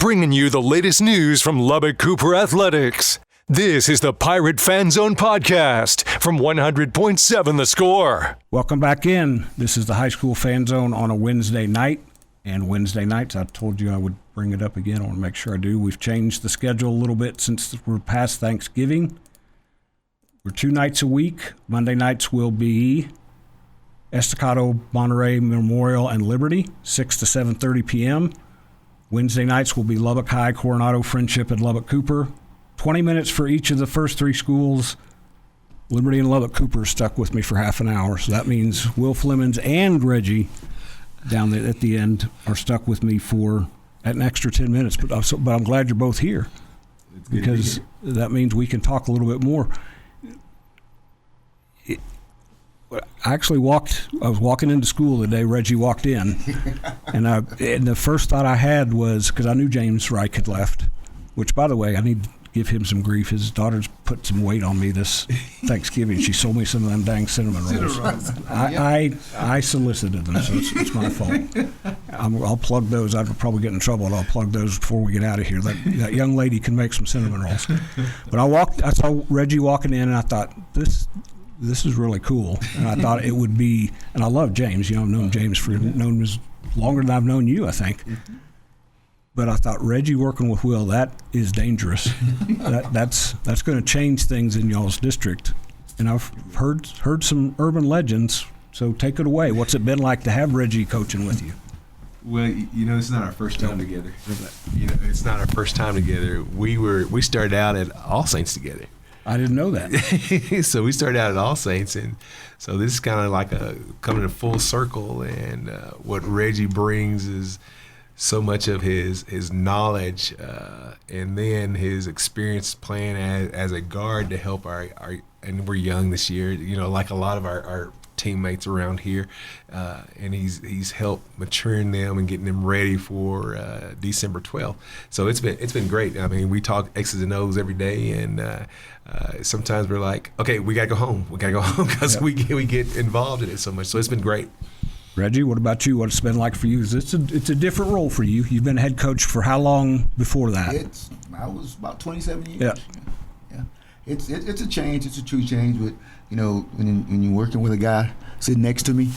bringing you the latest news from Lubbock Cooper Athletics. This is the Pirate Fan Zone podcast from 100.7 The Score. Welcome back in. This is the High School Fan Zone on a Wednesday night. And Wednesday nights, I told you I would bring it up again. I want to make sure I do. We've changed the schedule a little bit since we're past Thanksgiving. We're 2 nights a week. Monday nights will be Estacado, Monterey Memorial, and Liberty, 6 to 7:30 p.m. Wednesday nights will be Lubbock High, Coronado, Friendship, and Lubbock Cooper. 20 minutes for each of the first 3 schools. Liberty and Lubbock Cooper stuck with me for half an hour, so that means Will Flemons and Reggie down there at the end are stuck with me for an extra 10 minutes. But I'm glad you're both here because that means we can talk a little bit more. I was walking into school the day Reggie walked in, and the first thought I had was, because I knew James Reich had left, which, by the way, I need to give him some grief. His daughter's put some weight on me this Thanksgiving. She sold me some of them dang cinnamon rolls. I solicited them, so it's my fault. I'll plug those. I'd probably get in trouble, and I'll plug those before we get out of here. That young lady can make some cinnamon rolls. But I saw Reggie walking in, and I thought, this is really cool. And I thought it would be, and I love James. You know, I've known James known him as longer than I've known you, I think. But I thought Reggie working with Will, that is dangerous. That's going to change things in y'all's district. And I've heard some urban legends. So take it away. What's it been like to have Reggie coaching with you? Well, you know, it's not our first time together. It's not our first time together. We started out at All Saints together. I didn't know that. So we started out at All Saints, and so this is kind of like coming in full circle. And what Reggie brings is so much of his knowledge, and then his experience playing as a guard to help our and we're young this year. You know, like a lot of our teammates around here, and he's helped maturing them and getting them ready for December 12th. So it's been great. I mean, we talk X's and O's every day, and sometimes we're like, okay, we gotta go home. We gotta go home because we get involved in it so much. So it's been great. Reggie, what about you? What's it been like for you? It's a different role for you. You've been head coach for how long before that? I was about 27 years. Yeah. It's a change. It's a true change. But you know, when you're working with a guy sitting next to me,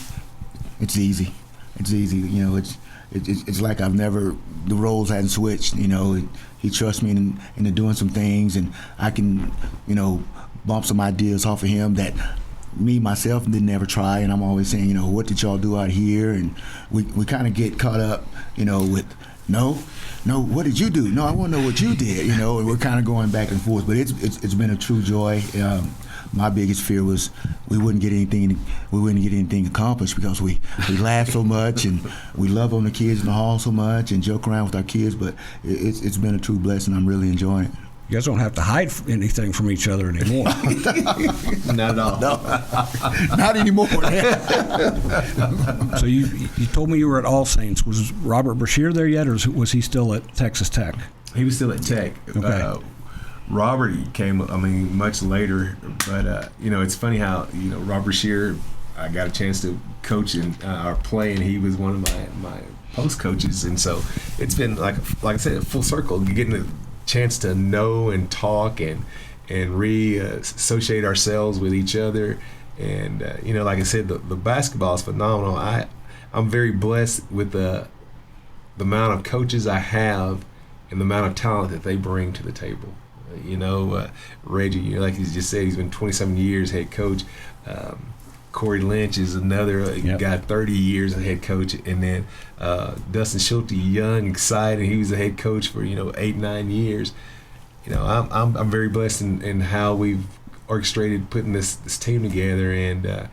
it's easy. It's easy. You know, it's like the roles hadn't switched. You know, he trusts me into doing some things, and I can, you know, bump some ideas off of him that me myself didn't ever try. And I'm always saying, you know, what did y'all do out here? And we kind of get caught up, you know, with no, what did you do? No, I want to know what you did. You know, and we're kind of going back and forth. But it's been a true joy. My biggest fear was we wouldn't get anything accomplished because we laugh so much and we love on the kids in the hall so much and joke around with our kids. But it's been a true blessing. I'm really enjoying it. You guys don't have to hide anything from each other anymore. Not at all. No, not anymore. So you told me you were at All Saints. Was Robert Brashear there yet, or was he still at Texas Tech? He was still at Tech. Okay. Robert came, much later. But, you know, it's funny how, you know, Robert Brashear, I got a chance to coach or play, and he was one of my post coaches. And so it's been, like I said, full circle, getting the chance to know and talk and re-associate ourselves with each other. And, you know, like I said, the basketball is phenomenal. I'm very blessed with the amount of coaches I have and the amount of talent that they bring to the table. You know, Reggie, you know, like he just said, he's been 27 years head coach. Corey Lynch is another guy, 30 years as head coach. And then Dustin Schulte, young, excited. He was a head coach for, 8-9 years. You know, I'm very blessed in how we've orchestrated putting this team together. And,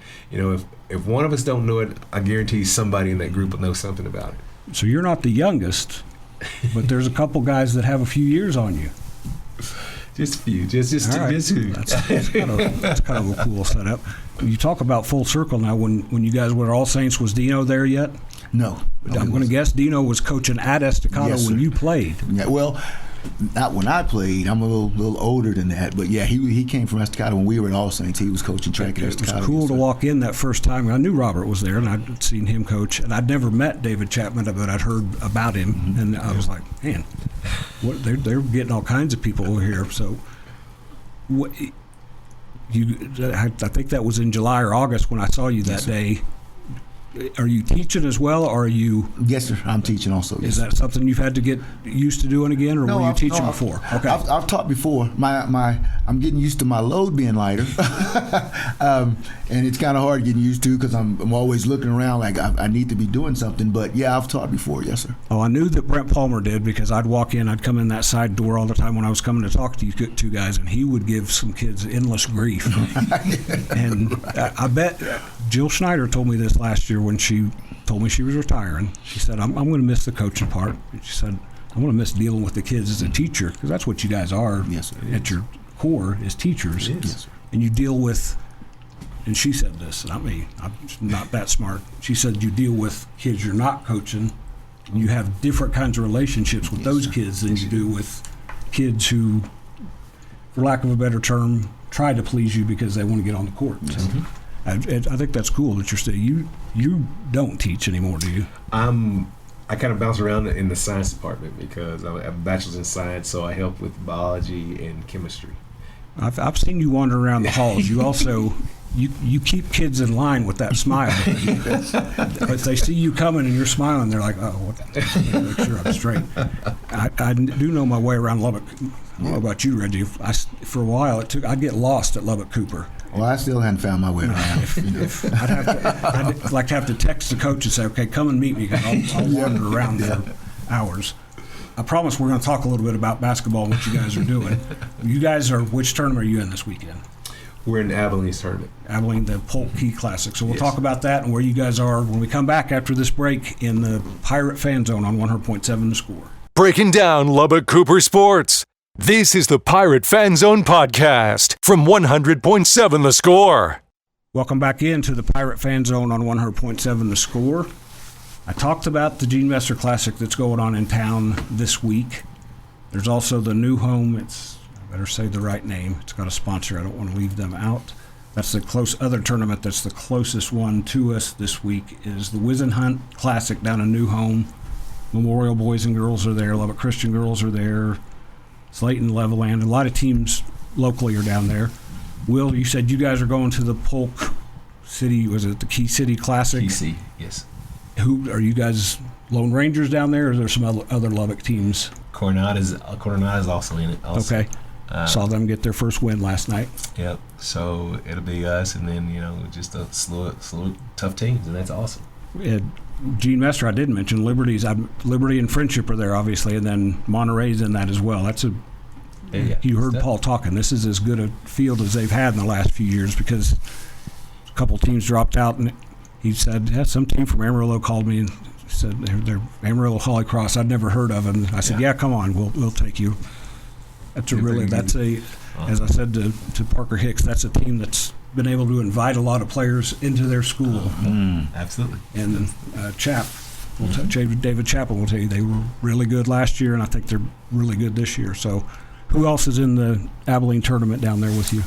if one of us don't know it, I guarantee somebody in that group will know something about it. So you're not the youngest, but there's a couple guys that have a few years on you. Just a few, just two. That's kind of a cool setup. You talk about full circle now. When you guys were at All Saints, was Dino there yet? No. I'm going to guess Dino was coaching at Estacado when you played. Yeah, well, not when I played. I'm a little older than that. But, yeah, he came from Estacado when we were at All Saints. He was coaching track at Estacado. It was cool to walk in that first time. I knew Robert was there, and I'd seen him coach. And I'd never met David Chapman, but I'd heard about him. Mm-hmm. And I was like, man, They're getting all kinds of people over here. So, I think that was in July or August when I saw you that day. Are you teaching as well, or are you? Yes, sir. I'm teaching also. Is that something you've had to get used to doing again, or were you teaching before? Okay. I've taught before. I'm getting used to my load being lighter, and it's kind of hard getting used to because I'm always looking around like I need to be doing something. But yeah, I've taught before. Yes, sir. Oh, I knew that Brent Palmer did because I'd come in that side door all the time when I was coming to talk to you two guys, and he would give some kids endless grief. And I bet Jill Schneider told me this last year when she told me she was retiring. She said, I'm going to miss the coaching part. She said, I'm going to miss dealing with the kids as a teacher, because that's what you guys are. Yes, sir. At your core is teachers. Yes, sir. And you deal with, and she said this, not me, I'm not that smart. She said you deal with kids you're not coaching, and you have different kinds of relationships with those kids than you do with kids who, for lack of a better term, try to please you because they want to get on the court. So, I think that's cool that you're still. You don't teach anymore, do you? I kind of bounce around in the science department because I have a bachelor's in science, so I help with biology and chemistry. I've seen you wander around the halls. You also you keep kids in line with that smile. If they see you coming and you're smiling, they're like, oh, what? Make sure I'm straight. I do know my way around Lubbock. I don't know about you, Reggie. For a while, I'd get lost at Lubbock Cooper. Well, I still hadn't found my way around. I'd like to have to text the coach and say, okay, come and meet me, because I'll wander around for hours. I promise we're going to talk a little bit about basketball and what you guys are doing. You guys which tournament are you in this weekend? We're in Abilene's tournament. Abilene, the Polk Key Classic. So we'll talk about that and where you guys are when we come back after this break in the Pirate Fan Zone on 100.7 The Score. Breaking down Lubbock Cooper sports. This is the Pirate Fan Zone podcast from 100.7 The Score. Welcome back into the Pirate Fan Zone on 100.7 The Score. I talked about the Gene Messer Classic that's going on in town this week. There's also the new home. I better say the right name. It's got a sponsor. I don't want to leave them out. That's the other tournament that's the closest one to us this week is the Wizen Hunt Classic down in New Home. Memorial boys and girls are there. Lubbock Christian girls are there. Slayton, Levelland, a lot of teams locally are down there. Will, you said you guys are going to the Polk City, was it the Key City Classic? Key City, yes. Who are you guys, Lone Rangers down there, or is there some other Lubbock teams? Coronado is also in it. Also. Okay. Saw them get their first win last night. Yep. So it'll be us, and then just a slew of tough teams, and that's awesome. Gene Messer, I did mention Liberty and Friendship are there, obviously, and then Monterey's in that as well. You heard Paul talking. This is as good a field as they've had in the last few years because a couple teams dropped out, and he said, some team from Amarillo called me and said they're Amarillo Holy Cross. I'd never heard of them. I said, yeah, come on, we'll take you. As I said to Parker Hicks, that's a team that's been able to invite a lot of players into their school. Absolutely. And David Chapel will tell you they were really good last year, and I think they're really good this year. So who else is in the Abilene tournament down there with you?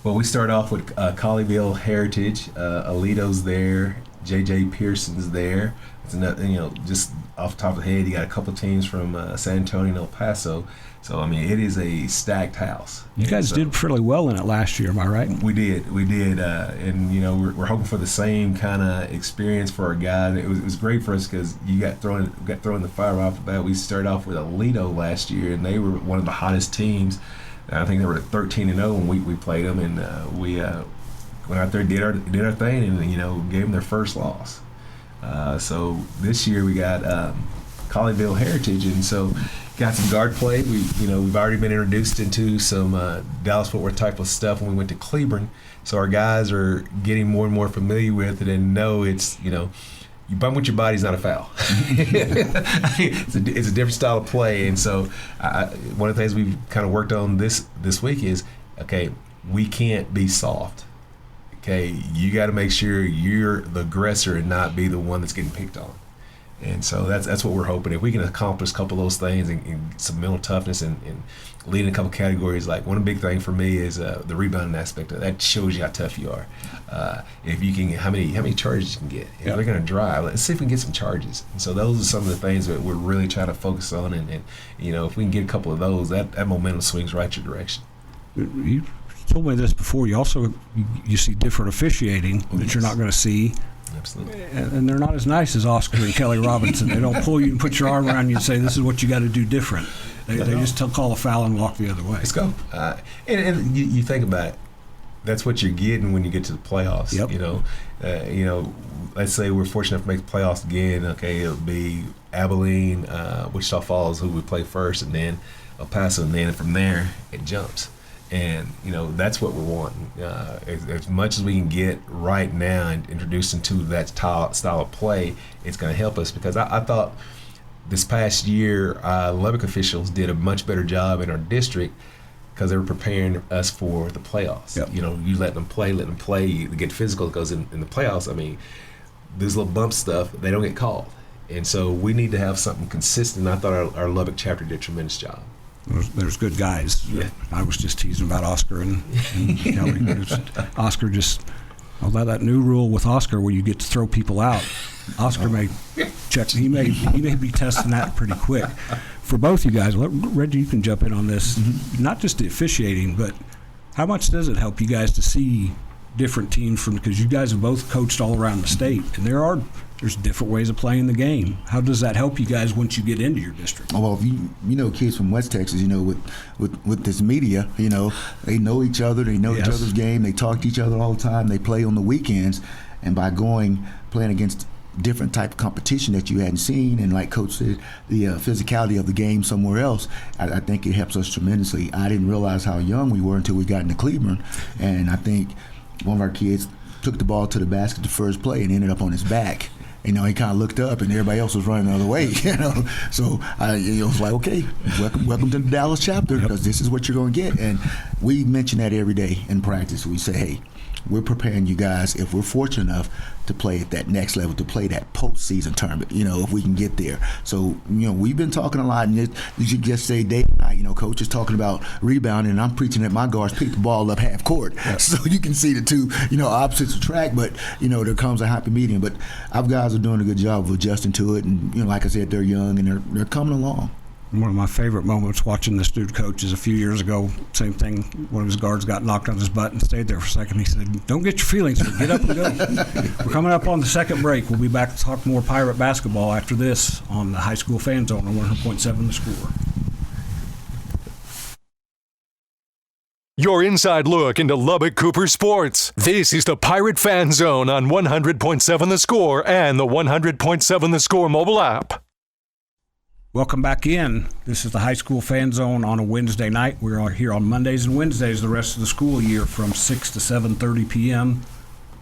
Well, we start off with Colleyville Heritage. Alito's there. J.J. Pearson's there. It's another, just off the top of the head, you got a couple teams from San Antonio and El Paso. So, it is a stacked house. You guys did pretty well in it last year, am I right? We did. And, we're hoping for the same kind of experience for our guys. It was great for us because you got thrown the fire right off the bat. We started off with Alito last year, and they were one of the hottest teams. I think they were 13-0 when we played them, and we went out there, did our thing, and gave them their first loss. So this year we got Colleyville Heritage, and so got some guard play. We've already been introduced into some Dallas Fort Worth type of stuff when we went to Cleburne. So our guys are getting more and more familiar with it and know it's you bump with your body is not a foul. It's a different style of play, and so one of the things we've kind of worked on this week is we can't be soft. You got to make sure you're the aggressor and not be the one that's getting picked on. And so that's what we're hoping. If we can accomplish a couple of those things and some mental toughness and lead in a couple categories, like one big thing for me is the rebounding aspect of that. Shows you how tough you are. If you can, how many charges you can get. If they're going to drive, let's see if we can get some charges. And so those are some of the things that we're really trying to focus on. And if we can get a couple of those, that momentum swings right your direction. You told me this before. You also you see different officiating that you're not going to see. Absolutely. And they're not as nice as Oscar and Kelly Robinson. They don't pull you and put your arm around you and say, this is what you got to do different. They just call a foul and walk the other way. Let's go. And you think about it. That's what you're getting when you get to the playoffs. Yep. Let's say we're fortunate enough to make the playoffs again. Okay, it'll be Abilene, Wichita Falls, who we play first, and then El Paso, and then from there it jumps. And that's what we're wanting. As much as we can get right now and introduce into that style of play, it's going to help us, because I thought this past year Lubbock officials did a much better job in our district because they were preparing us for the playoffs. Yep. You let them play, you get physical, because in the playoffs, I mean, this little bump stuff, they don't get called. And so we need to have something consistent. I thought our Lubbock chapter did a tremendous job. There's good guys. Yeah. I was just teasing about Oscar and Kelly. Oscar just, although that new rule with Oscar where you get to throw people out, Oscar may check. He may be testing that pretty quick. For both you guys, Reggie, you can jump in on this. Mm-hmm. Not just the officiating, but how much does it help you guys to see different teams because you guys have both coached all around the state, and there's different ways of playing the game. How does that help you guys once you get into your district? Well, if you know kids from West Texas, with this media, they know each other, they know each other's game, they talk to each other all the time, they play on the weekends, and by playing against different type of competition that you hadn't seen, and like Coach said, the physicality of the game somewhere else, I think it helps us tremendously. I didn't realize how young we were until we got into Cleveland, and I think one of our kids took the ball to the basket the first play and ended up on his back. He kind of looked up, and everybody else was running the other way. So I was like, okay, welcome to the Dallas chapter, because this is what you're going to get. And we mention that every day in practice. We say, hey, we're preparing you guys if we're fortunate enough to play at that next level, to play that postseason tournament, if we can get there. So, we've been talking a lot, and you should just say day and night. Coach is talking about rebounding, and I'm preaching that my guards pick the ball up half court. Yep. So you can see the two, opposites attract, but, there comes a happy medium. But our guys are doing a good job of adjusting to it, and, like I said, they're young, and they're coming along. One of my favorite moments watching this dude coach is a few years ago. Same thing. One of his guards got knocked on his butt and stayed there for a second. He said, "Don't get your feelings hurt. Get up and go." We're coming up on the second break. We'll be back to talk more Pirate basketball after this on the High School Fan Zone on 100.7 The Score. Your inside look into Lubbock Cooper sports. This is the Pirate Fan Zone on 100.7 The Score and the 100.7 The Score mobile app. Welcome back in. This is the High School Fan Zone on a Wednesday night. We're here on Mondays and Wednesdays the rest of the school year from 6 to 7:30 p.m.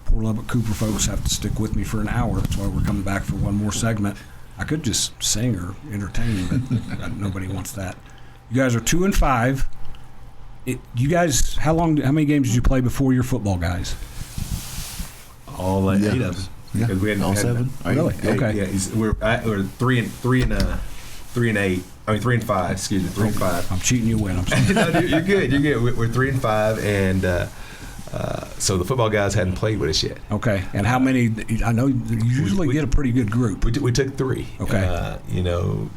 Poor Lubbock Cooper folks have to stick with me for an hour. That's why we're coming back for one more segment. I could just sing or entertain, but nobody wants that. You guys are 2-5. You guys, how many games did you play before your football guys? All 8 of them. Yeah. We hadn't all 7. Really? Okay. Yeah, we're 3 and 8. I mean 3 and 5. Excuse me, 3 and 5. I'm cheating you win. I'm sorry. No, you're good. You're good. We're 3 and 5, and so the football guys hadn't played with us yet. Okay. And how many? I know you usually get a pretty good group. We took 3. Okay.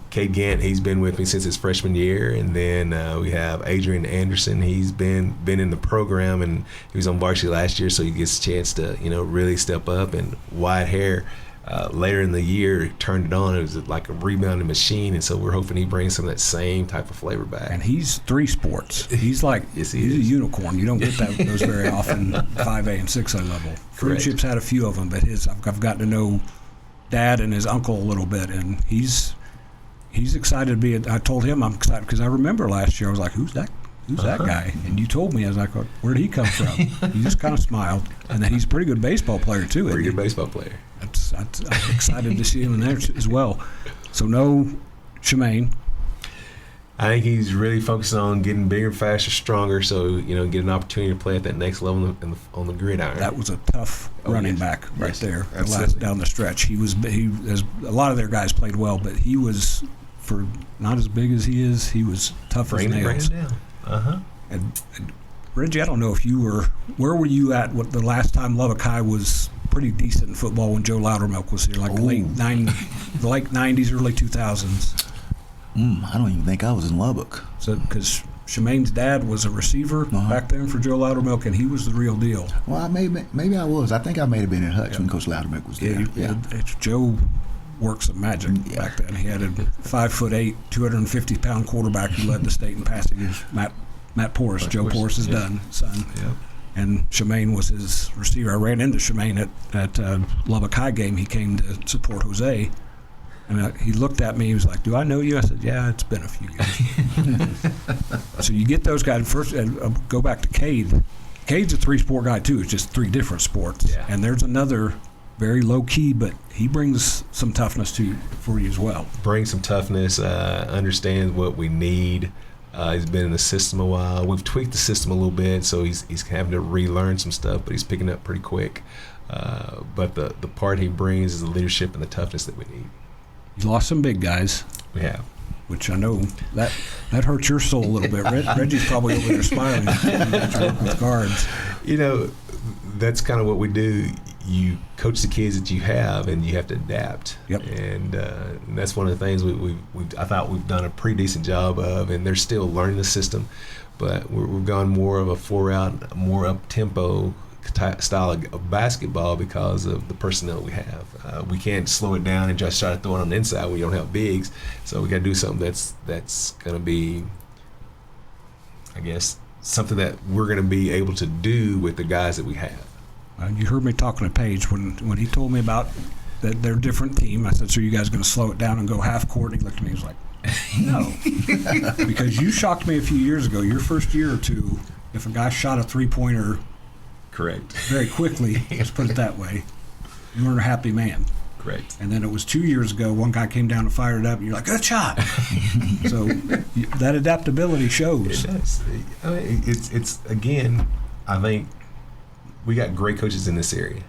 Cade Gant, he's been with me since his freshman year, and then we have Adrian Anderson. He's been in the program, and he was on varsity last year, so he gets a chance to really step up. And Wyatt Hare. Later in the year, turned it on. It was like a rebounding machine, and so we're hoping he brings some of that same type of flavor back. And he's 3 sports. He's like he's a unicorn. You don't get those very often, 5A and 6A level. Friendship's had a few of them, but I've gotten to know Dad and his uncle a little bit, and he's excited to be. I told him I'm excited because I remember last year I was like, "Who's that? Who's that guy?" And you told me. I was like, "Where did he come from?" He just kind of smiled, and then he's a pretty good baseball player too. Pretty good baseball player. I'm excited to see him in there as well. So no Shemaine. I think he's really focusing on getting bigger, faster, stronger, so get an opportunity to play at that next level on the gridiron. That was a tough running back right there. Down the stretch, he as a lot of their guys played well, but he was, for not as big as he is, he was tough as nails. And Reggie, I don't know if where were you at? What the last time Lubbock High was pretty decent in football when Joe Loudermilk was here, like the late 90s, early 2000s. I don't even think I was in Lubbock. So, because Shemaine's dad was a receiver back then for Joe Loudermilk, and he was the real deal. Well, maybe I was. I think I may have been in Hutch when Coach Loudermilk was there. Joe worked some magic back then. He had a 5'8", 250-pound quarterback who led the state in passing. It was Matt Porras, Joe Porras' son. Yep. And Shemaine was his receiver. I ran into Shemaine at Lubbock High game. He came to support Jose. And he looked at me. He was like, "Do I know you?" I said, "Yeah, it's been a few years." So you get those guys first. Go back to Cade. Cade's a three-sport guy too. It's just three different sports. Yeah. And there's another very low key, but he brings some toughness for you as well. Brings some toughness. Understands what we need. He's been in the system a while. We've tweaked the system a little bit, so he's having to relearn some stuff, but he's picking up pretty quick. But the part he brings is the leadership and the toughness that we need. You lost some big guys. We have. Which I know that hurts your soul a little bit. Reggie's probably over there smiling with guards. That's kind of what we do. You coach the kids that you have, and you have to adapt. Yep. And that's one of the things I thought we've done a pretty decent job of, and they're still learning the system, but we've gone more of a 4-out, more up-tempo style of basketball because of the personnel we have. We can't slow it down and just try to throw it on the inside when you don't have bigs, so we got to do something that's going to be, I guess, something that we're going to be able to do with the guys that we have. You heard me talking to Paige when he told me about that their different team. I said, "So you guys going to slow it down and go half court?" And he looked at me. He was like, "No," because you shocked me a few years ago. Your first year or two, if a guy shot a three-pointer, correct, very quickly, let's put it that way, you weren't a happy man. Correct. And then it was 2 years ago, one guy came down and fired it up, and you're like, "Good shot." So that adaptability shows. It does. I mean, it's again, I think we got great coaches in this area,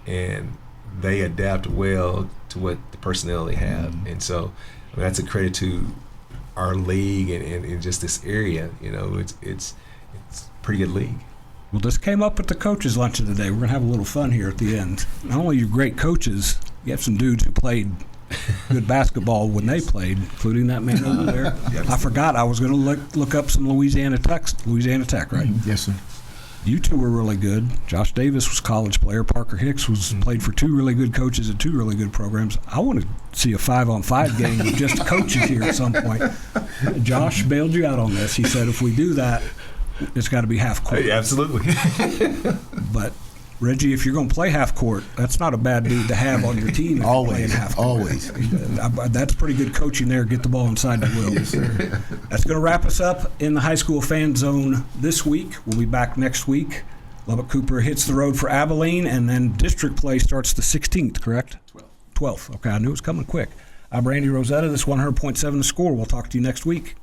and they adapt well to what the personnel they have. And so that's a credit to our league and just this area. It's a pretty good league. Well, this came up at the coaches' lunch of the day. We're going to have a little fun here at the end. Not only are you great coaches, you have some dudes who played good basketball when they played, including that man over there. I forgot I was going to look up some Louisiana Tech, right? Yes, sir. You two were really good. Josh Davis was a college player. Parker Hicks played for two really good coaches at two really good programs. I want to see a 5-on-5 game with just coaches here at some point. Josh bailed you out on this. He said if we do that, it's got to be half court. Absolutely. But Reggie, if you're going to play half court, that's not a bad dude to have on your team. Always, half court. always. That's pretty good coaching there. Get the ball inside the wheel. Yes, sir. That's going to wrap us up in the high school fan zone this week. We'll be back next week. Lubbock Cooper hits the road for Abilene, and then district play starts the 16th, correct? 12th. Okay, I knew it was coming quick. I'm Randy Rosetta. This is 100.7 The Score. We'll talk to you next week.